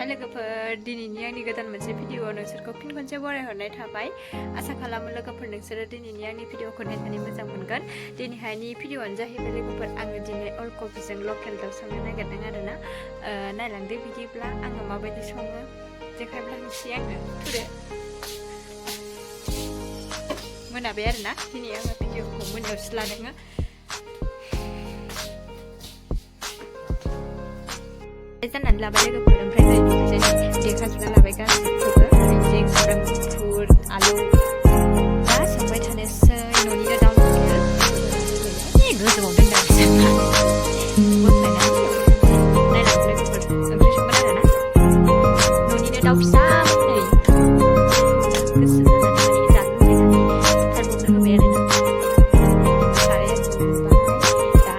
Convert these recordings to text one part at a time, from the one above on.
लोगोफोर दिनैनि आंनि गोदान मोनसे भिडिअ नोंसोरखौ फिन खनसे बरायहरनाय थाबाय आसा खालामो लोगोफोर नोंसोरो दिनैनि आंनि भिडिअखौ नायनानै मोजां मोनगोन। दिनैहायनि भिडिअआनो जाहैबाय लोगोफोर आङो दिनै अलकबिजों लकेल दाउ संनो नागिरदों आरोना नायलांदो बिदिब्ला आङो माबायदि सङो देखायब्लानोसै आङो थुदो मोनाबाय आरोना दिनै आङो भिडिअखौ मोनायावसो लादों। जानानै लाबाय लोगोफोर ओमफ्राय नै देखाजोबना लाबाय गासैखौबो हाइजें सामब्राम गुफुर आलु दा संबाय थानोसै न'निनो दाउ लकेल गोजौआव दोननानैसो बोख्लायनानै नायलांदो लोगोफोर ओंख्रि संगोन आरोना न'निनो दाउ फिसा नै गोसो जानानै जानो लुबैनानै बुथारबावनो होबाय आरोना साराया दुंबाय दा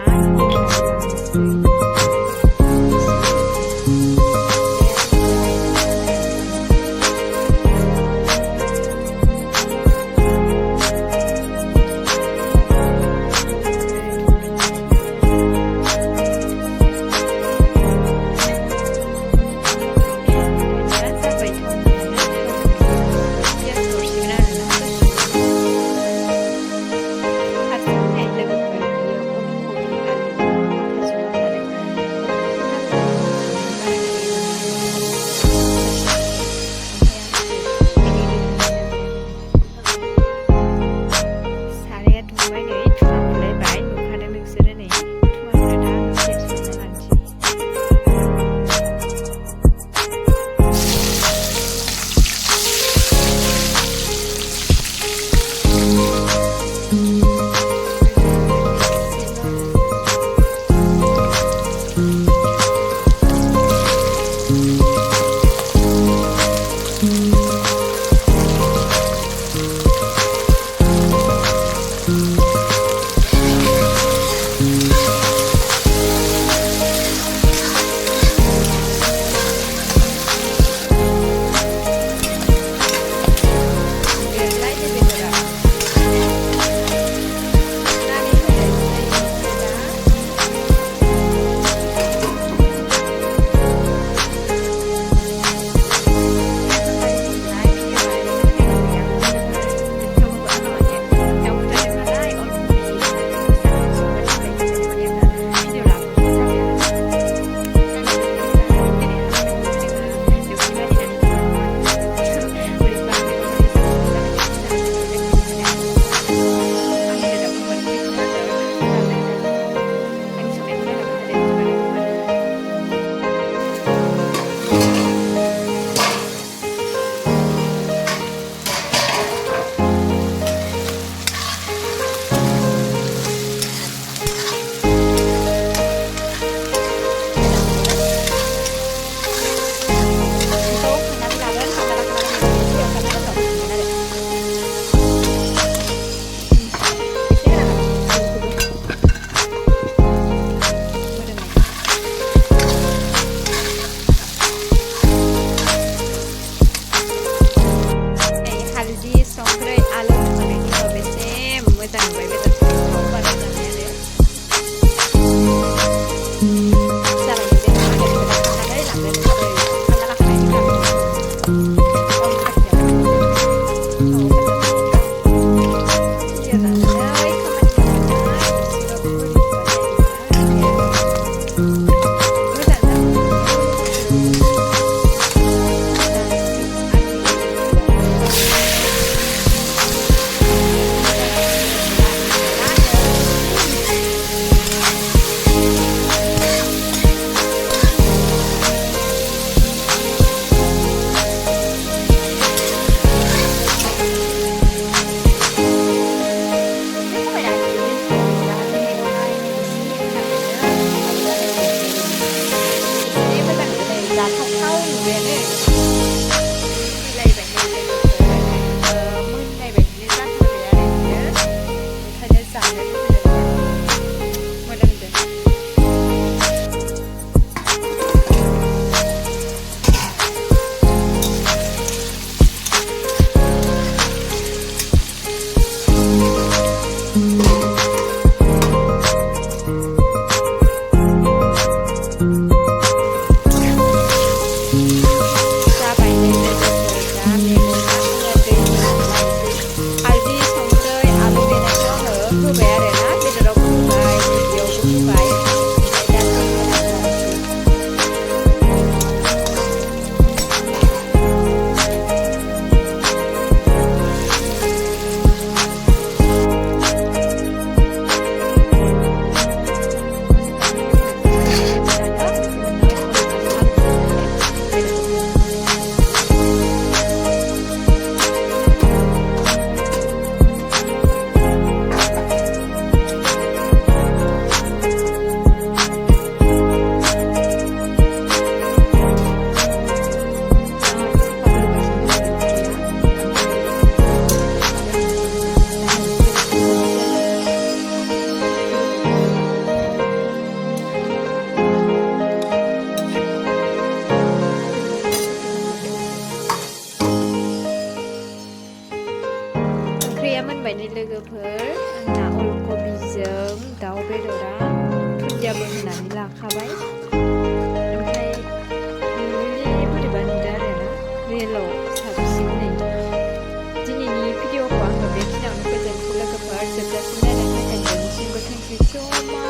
लोगोफोर आंना अलकबिजों दाउ बेदरा दुन्दियाबो होनानै लाखाबाय ओमफ्राय रियेलि बोरैबा नुदों आरोना रियेलाव साबसिन नै दिनैनि भिडिअखौ आङो बेखिनियावनो फोजोबनोसै लोगोफोर जोबजासिम नायनायनि थाखाय बयनिसिमबो थेंक इउ स' माच